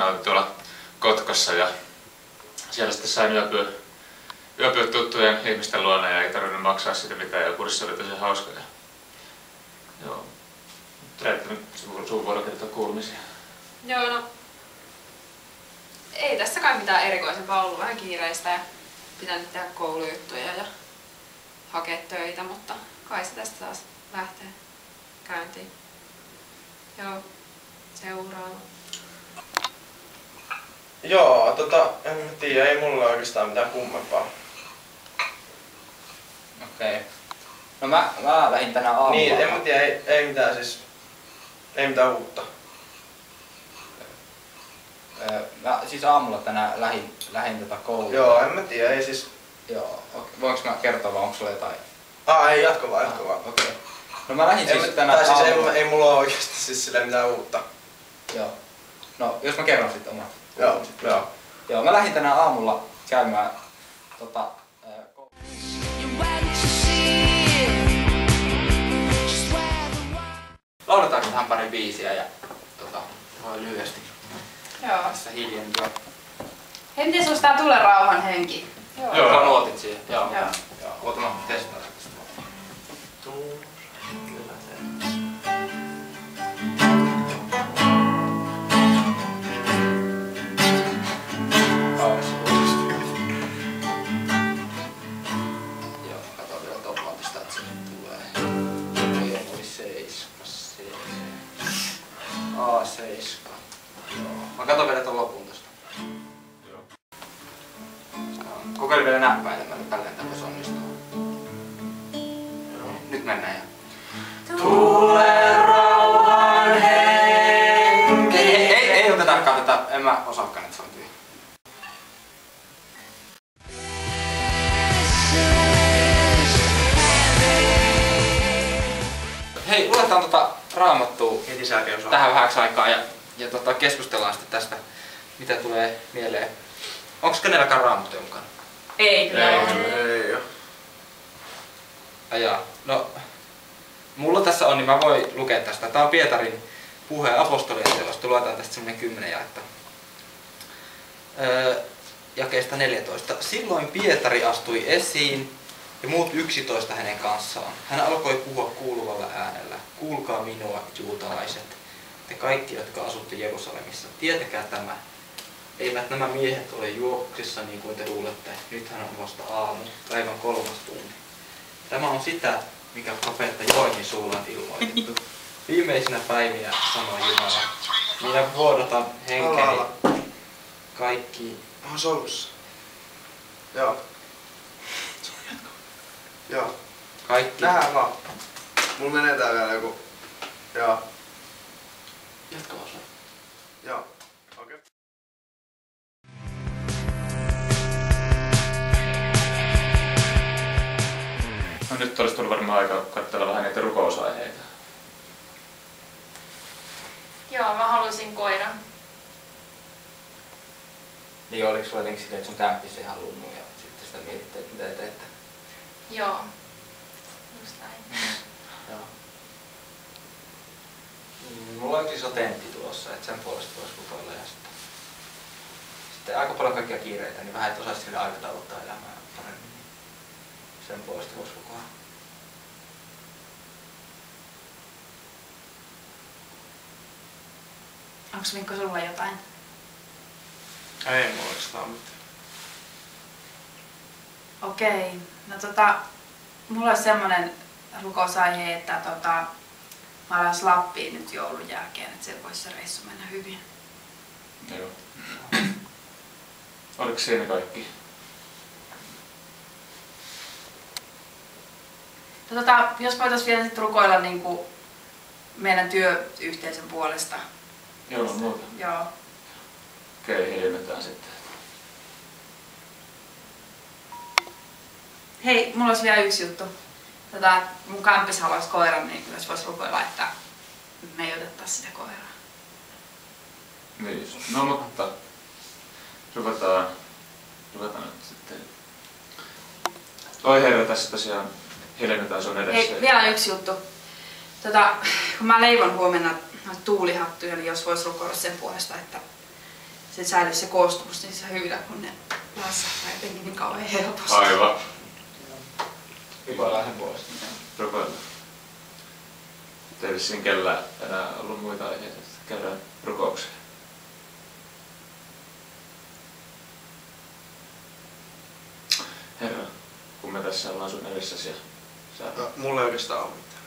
olin tuolla Kotkassa ja siellä sitten sain yöpyä tuttujen ihmisten luona ja ei tarvinnut maksaa siitä mitään ja kurssi oli tosi hauska. Ja, joo. Nyt sun vuoro kertoa kuulumisia. Joo, no ei tässä kai mitään erikoisempaa ollut, vähän kiireistä ja pitänyt tehdä koulujuttuja ja hakea töitä, mutta kai se tästä taas lähtee käyntiin. Joo, seuraava. Joo, en tiedä, ei mulla oikeastaan mitään kummempaa. Okei. No mä lähdin tänään aamulla. Niin, en mä tiedä, ei mitään siis, ei mitään uutta. Mä siis aamulla tänään lähdin tätä koulua. Joo, en mä tiedä, ei siis... Joo, voinko mä kertoa vai onko sulla jotain? Ei, jatko vaan. Okei. No mä lähdin siis tänään tai siis aamulla. ei mulla ole oikeesti siis silleen mitään uutta. Joo. No, jos mä kerron sitten omat. Joo. Joo, mä lähdin tänään aamulla käymään lauletaanko tähän pari biisiä ja voi lyhyesti tässä hiljentyä. Hei, miten susta tää Tule rauhan henki? Joo. Sä nuotit siihen. Joo. Joo. Oota mä testaan tästä. Joo, kato vielä toplantista, että se tulee. Oli 7. A7. Joo. Mä katon vielä ton lopun tosta. Kokeilin vielä näppäilemällä, tälleen tämmöis onnistuu. Nyt mennään jo. Tule rauhan henki. Ei otetakaan tätä, en mä osaakaan, että se on tyhjä. Hei, luetaan Raamattua tähän vähäksi aikaa ja keskustellaan sitten tästä, mitä tulee mieleen. Onko kenelläkään Raamattuja mukana? Ei kyllä. Ei oo. Ajaa. No, mulla tässä on, niin mä voin lukea tästä. Tää on Pietarin puhe apostolien teosta. Luetaan tästä semmonen 10 jaetta. Jakeesta 14. Silloin Pietari astui esiin ja muut 11 hänen kanssaan. Hän alkoi puhua kuuluvalla äänellä. Kuulkaa minua, juutalaiset, te kaikki, jotka asutte Jerusalemissa. Tietäkää tämä. Eivät nämä miehet ole juoksissa niin kuin te luulette. Nythän on vasta aamu, päivän 3. tunti. Tämä on sitä, mikä profeetta Joelin suulla on ilmoitettu. Viimeisinä päivinä sanoi Jumala, minä vuodatan henkeni kaikki. Onhan solussa. Joo. Joo. Kaikki. Tähän vaan. Mulla menee tää vielä joku. Joo. Jatka vaan. Joo. Okei. No nyt olisi tullut varmaan aika katsella vähän niitä rukousaiheita. Joo, mä haluaisin koiran. Niin oliko sulla jotenkin silleen, että sun kämppissä ei halunnut ja sitten sitä mietitte, että mitä te teette? Joo. Just näin. Joo. Mulla on iso tentti tulossa, että sen puolesta voisi rukoilla ja sitten aika paljon kaikkia kiireitä, niin vähän et osaisi sille aikatauluttaa elämää paremmin. Niin sen puolesta voisi rukoilla. Onks Mikko sulla jotain? Ei mulla oikeastaan mitään. Okei. No mulla olisi semmonen rukousaihe, että mä alas Lappiin nyt joulun jälkeen, että se voisi se reissu mennä hyvin. Joo. Oliko siinä kaikki? No jos voitais vielä sit rukoilla niinku meidän työyhteisön puolesta. Joo, muuta. Joo. Okei, hiljennytään sitten. Hei, mulla olisi vielä yksi juttu. Mun kämpissä haluaisi koiran, niin jos vois rukoilla, että me ei otettais sitä koiraa. Niin, no mutta ruvetaan nyt sitten. Oi Herra, tässä tosiaan hiljennytään sun edessä. Hei, vielä yksi juttu. Kun mä leivon huomenna noita tuulihattuja, niin jos vois rukoilla sen puolesta, että se säilyisi se koostumus niissä hyvillä, kun ne lässähtää jotenkin niin kauhean helposti. Aivan. Rukoillaan sen puolesta. Rukoillaan. Ei vissiin kellään enää ollut muita aiheita, että käydään rukoukseen. Herra, kun me tässä ollaan sun edessäsi ja sä... No, mulla ei oikeastaan ole mitään.